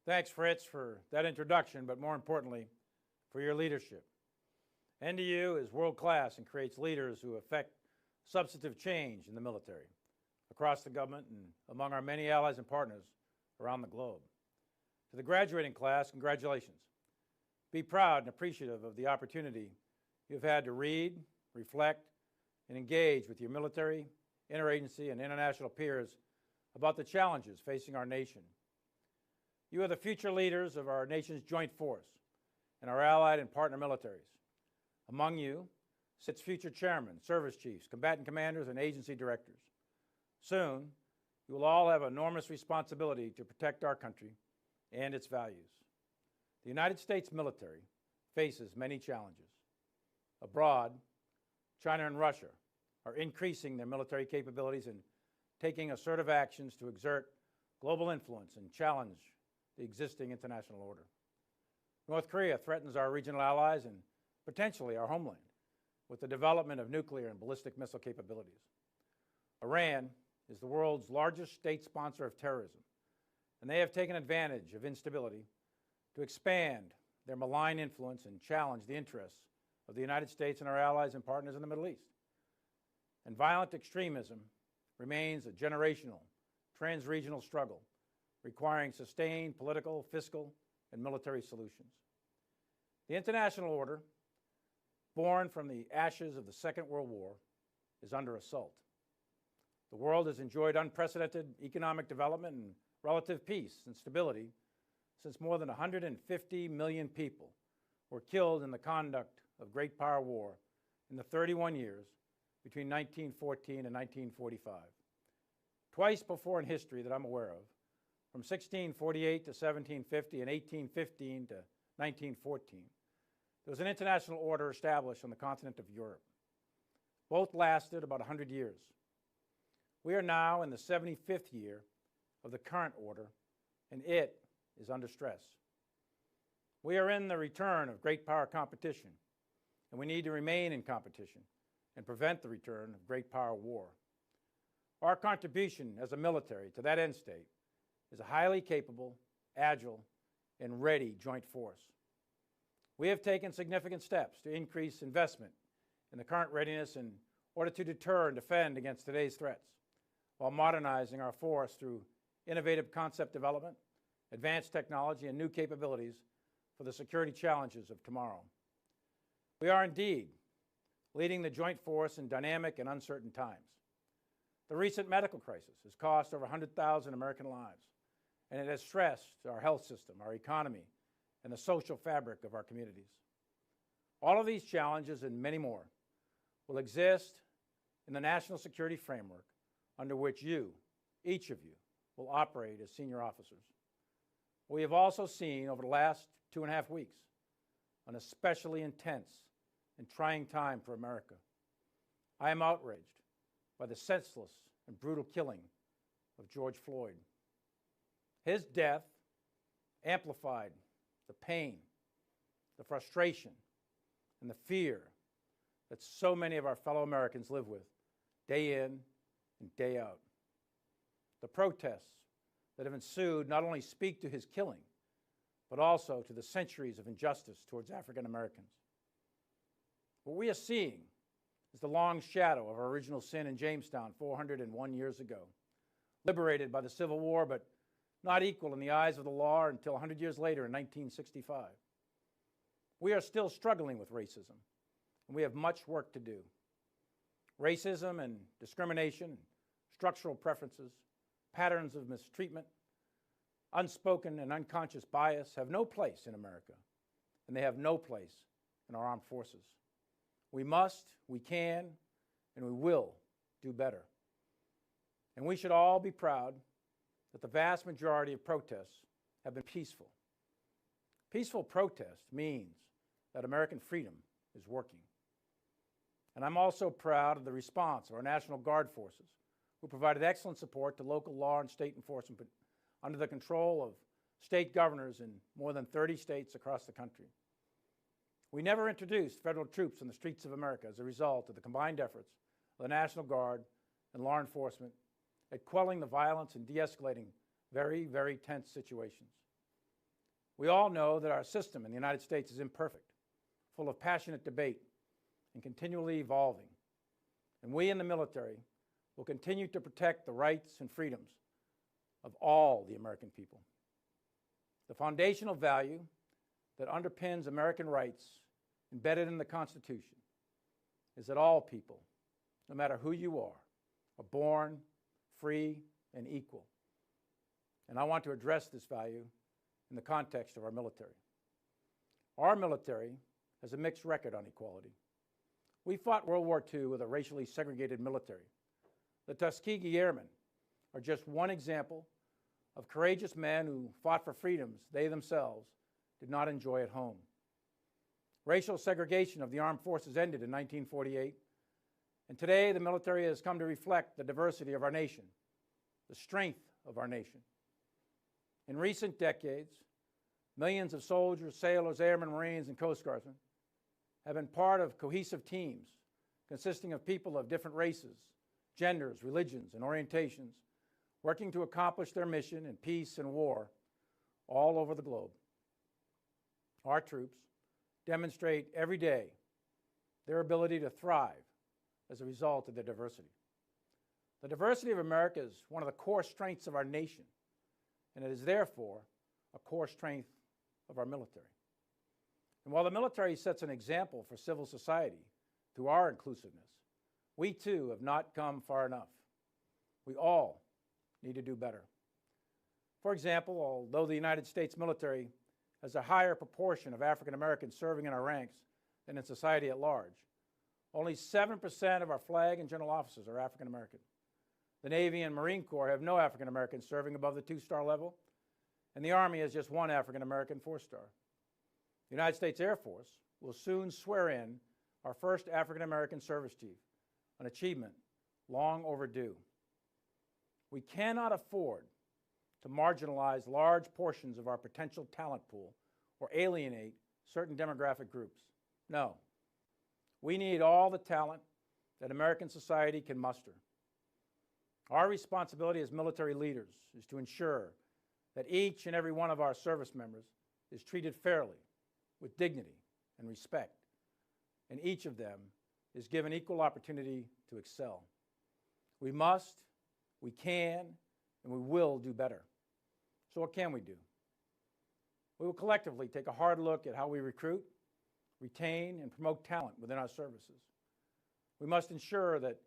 Thanks, Fritz, for that introduction, but more importantly, for your leadership. NDU is world-class and creates leaders who effect substantive change in the military, across the government, and among our many allies and partners around the globe. To the graduating class, congratulations. Be proud and appreciative of the opportunity you've had to read, reflect, and engage with your military, interagency, and international peers about the challenges facing our nation. You are the future leaders of our nation's joint force and our allied and partner militaries. Among you sits future chairmen, service chiefs, combatant commanders, and agency directors. Soon, you will all have enormous responsibility to protect our country and its values. The United States military faces many challenges. Abroad, China and Russia are increasing their military capabilities and taking assertive actions to exert global influence and challenge the existing international order. North Korea threatens our regional allies and potentially our homeland with the development of nuclear and ballistic missile capabilities. Iran is the world's largest state sponsor of terrorism, and they have taken advantage of instability to expand their malign influence and challenge the interests of the United States and our allies and partners in the Middle East. And violent extremism remains a generational, trans-regional struggle requiring sustained political, fiscal, and military solutions. The international order, born from the ashes of the Second World War, is under assault. The world has enjoyed unprecedented economic development and relative peace and stability since more than 150 million people were killed in the conduct of Great Power War in the 31 years between 1914 and 1945. Twice before in history that I'm aware of, from 1648 to 1750 and 1815 to 1914, there was an international order established on the continent of Europe. Both lasted about 100 years. We are now in the 75th year of the current order, and it is under stress. We are in the return of great power competition, and we need to remain in competition and prevent the return of great power war. Our contribution as a military to that end state is a highly capable, agile, and ready joint force. We have taken significant steps to increase investment in the current readiness in order to deter and defend against today's threats, while modernizing our force through innovative concept development, advanced technology, and new capabilities for the security challenges of tomorrow. We are indeed leading the joint force in dynamic and uncertain times. The recent medical crisis has cost over 100,000 American lives, and it has stressed our health system, our economy, and the social fabric of our communities. All of these challenges and many more will exist in the national security framework under which you, each of you, will operate as senior officers. We have also seen over the last 2.5 weeks an especially intense and trying time for America. I am outraged by the senseless and brutal killing of George Floyd. His death amplified the pain, the frustration, and the fear that so many of our fellow Americans live with day in and day out. The protests that have ensued not only speak to his killing, but also to the centuries of injustice towards African Americans. What we are seeing is the long shadow of our original sin in Jamestown 401 years ago, liberated by the Civil War, but not equal in the eyes of the law until 100 years later in 1965. We are still struggling with racism, and we have much work to do. Racism and discrimination, structural preferences, patterns of mistreatment, unspoken and unconscious bias have no place in America, and they have no place in our armed forces. We must, we can, and we will do better. And we should all be proud that the vast majority of protests have been peaceful. Peaceful protest means that American freedom is working. And I'm also proud of the response of our National Guard forces, who provided excellent support to local law and state enforcement under the control of state governors in more than 30 states across the country. We never introduced federal troops in the streets of America as a result of the combined efforts of the National Guard and law enforcement at quelling the violence and de-escalating very, very tense situations. We all know that our system in the United States is imperfect, full of passionate debate, and continually evolving. And we in the military will continue to protect the rights and freedoms of all the American people. The foundational value that underpins American rights embedded in the Constitution is that all people, no matter who you are born free and equal. And I want to address this value in the context of our military. Our military has a mixed record on equality. We fought World War II with a racially segregated military. The Tuskegee Airmen are just one example of courageous men who fought for freedoms they themselves did not enjoy at home. Racial segregation of the armed forces ended in 1948, and today the military has come to reflect the diversity of our nation, the strength of our nation. In recent decades, millions of soldiers, sailors, airmen, Marines, and Coast Guardsmen have been part of cohesive teams consisting of people of different races, genders, religions, and orientations, working to accomplish their mission in peace and war all over the globe. Our troops demonstrate every day their ability to thrive as a result of their diversity. The diversity of America is one of the core strengths of our nation, and it is therefore a core strength of our military. And while the military sets an example for civil society through our inclusiveness, we too have not come far enough. We all need to do better. For example, although the United States military has a higher proportion of African Americans serving in our ranks than in society at large, only 7% of our flag and general officers are African American. The Navy and Marine Corps have no African Americans serving above the 2-star level, and the Army has just one African American 4-star. The United States Air Force will soon swear in our first African American service chief, an achievement long overdue. We cannot afford to marginalize large portions of our potential talent pool or alienate certain demographic groups. No. We need all the talent that American society can muster. Our responsibility as military leaders is to ensure that each and every one of our service members is treated fairly, with dignity and respect, and each of them is given equal opportunity to excel. We must, we can, and we will do better. So what can we do? We will collectively take a hard look at how we recruit, retain, and promote talent within our services. We must ensure that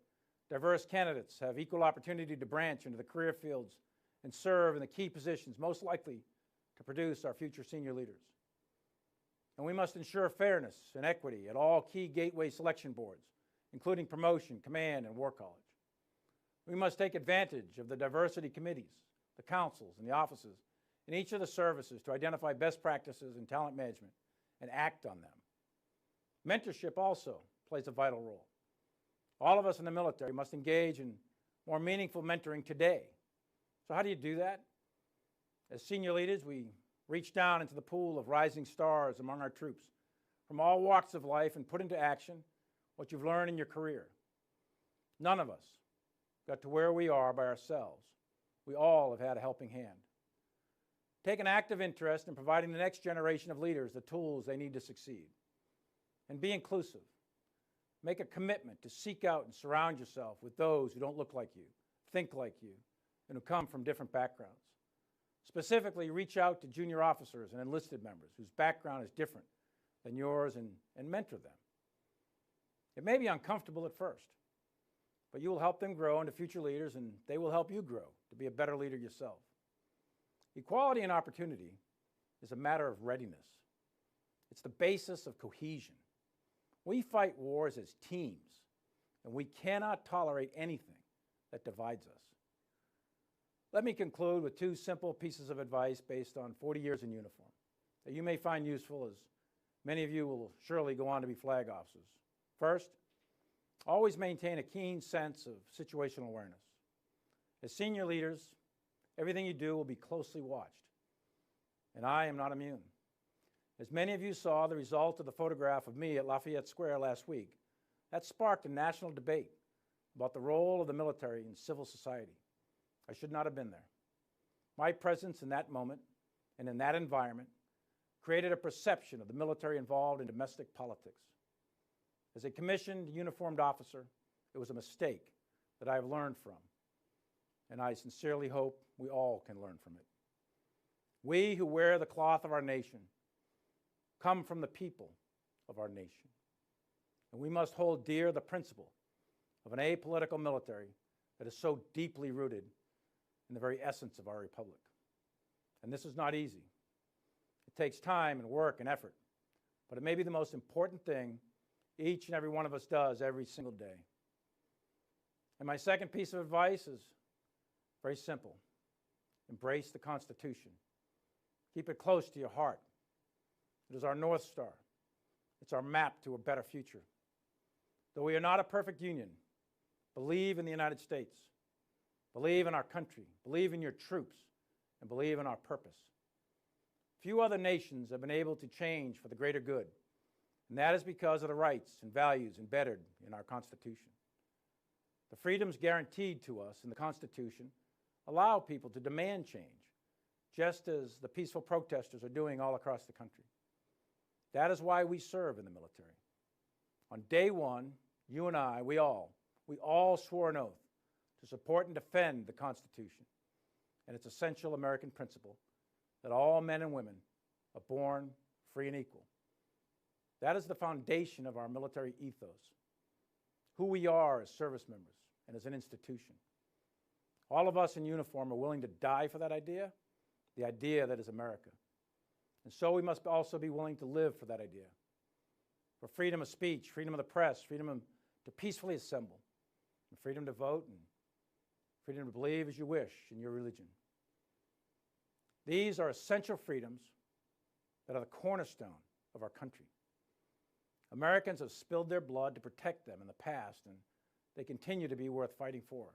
diverse candidates have equal opportunity to branch into the career fields and serve in the key positions most likely to produce our future senior leaders. And we must ensure fairness and equity at all key gateway selection boards, including promotion, command, and war college. We must take advantage of the diversity committees, the councils, and the offices in each of the services to identify best practices in talent management and act on them. Mentorship also plays a vital role. All of us in the military must engage in more meaningful mentoring today. So how do you do that? As senior leaders, we reach down into the pool of rising stars among our troops from all walks of life and put into action what you've learned in your career. None of us got to where we are by ourselves. We all have had a helping hand. Take an active interest in providing the next generation of leaders the tools they need to succeed. And be inclusive. Make a commitment to seek out and surround yourself with those who don't look like you, think like you, and who come from different backgrounds. Specifically, reach out to junior officers and enlisted members whose background is different than yours and mentor them. It may be uncomfortable at first, but you will help them grow into future leaders, and they will help you grow to be a better leader yourself. Equality and opportunity is a matter of readiness. It's the basis of cohesion. We fight wars as teams, and we cannot tolerate anything that divides us. Let me conclude with 2 simple pieces of advice based on 40 years in uniform that you may find useful, as many of you will surely go on to be flag officers. First, always maintain a keen sense of situational awareness. As senior leaders, everything you do will be closely watched, and I am not immune. As many of you saw the result of the photograph of me at Lafayette Square last week, that sparked a national debate about the role of the military in civil society. I should not have been there. My presence in that moment and in that environment created a perception of the military involved in domestic politics. As a commissioned uniformed officer, it was a mistake that I have learned from, and I sincerely hope we all can learn from it. We who wear the cloth of our nation come from the people of our nation, and we must hold dear the principle of an apolitical military that is so deeply rooted in the very essence of our republic. And this is not easy. It takes time and work and effort, but it may be the most important thing each and every one of us does every single day. And my second piece of advice is very simple. Embrace the Constitution. Keep it close to your heart. It is our North Star. It's our map to a better future. Though we are not a perfect union, believe in the United States. Believe in our country. Believe in your troops. And believe in our purpose. Few other nations have been able to change for the greater good, and that is because of the rights and values embedded in our Constitution. The freedoms guaranteed to us in the Constitution allow people to demand change, just as the peaceful protesters are doing all across the country. That is why we serve in the military. On day one, you and I, we all swore an oath to support and defend the Constitution and its essential American principle that all men and women are born free and equal. That is the foundation of our military ethos, who we are as service members and as an institution. All of us in uniform are willing to die for that idea, the idea that is America. And so we must also be willing to live for that idea, for freedom of speech, freedom of the press, freedom to peacefully assemble, and freedom to vote, and freedom to believe as you wish in your religion. These are essential freedoms that are the cornerstone of our country. Americans have spilled their blood to protect them in the past, and they continue to be worth fighting for.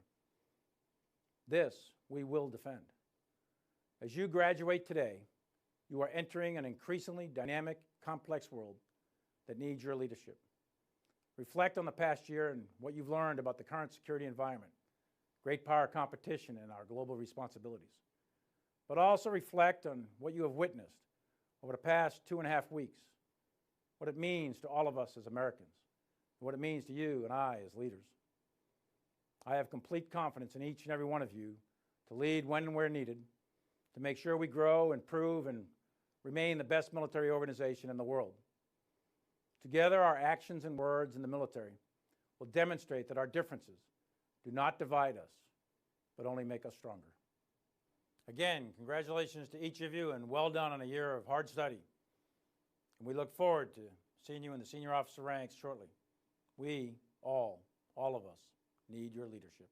This we will defend. As you graduate today, you are entering an increasingly dynamic, complex world that needs your leadership. Reflect on the past year and what you've learned about the current security environment, great power competition, and our global responsibilities. But also reflect on what you have witnessed over the past 2.5 weeks, what it means to all of us as Americans, and what it means to you and I as leaders. I have complete confidence in each and every one of you to lead when and where needed, to make sure we grow, improve, and remain the best military organization in the world. Together, our actions and words in the military will demonstrate that our differences do not divide us, but only make us stronger. Again, congratulations to each of you, and well done on a year of hard study. And we look forward to seeing you in the senior officer ranks shortly. We all of us, need your leadership.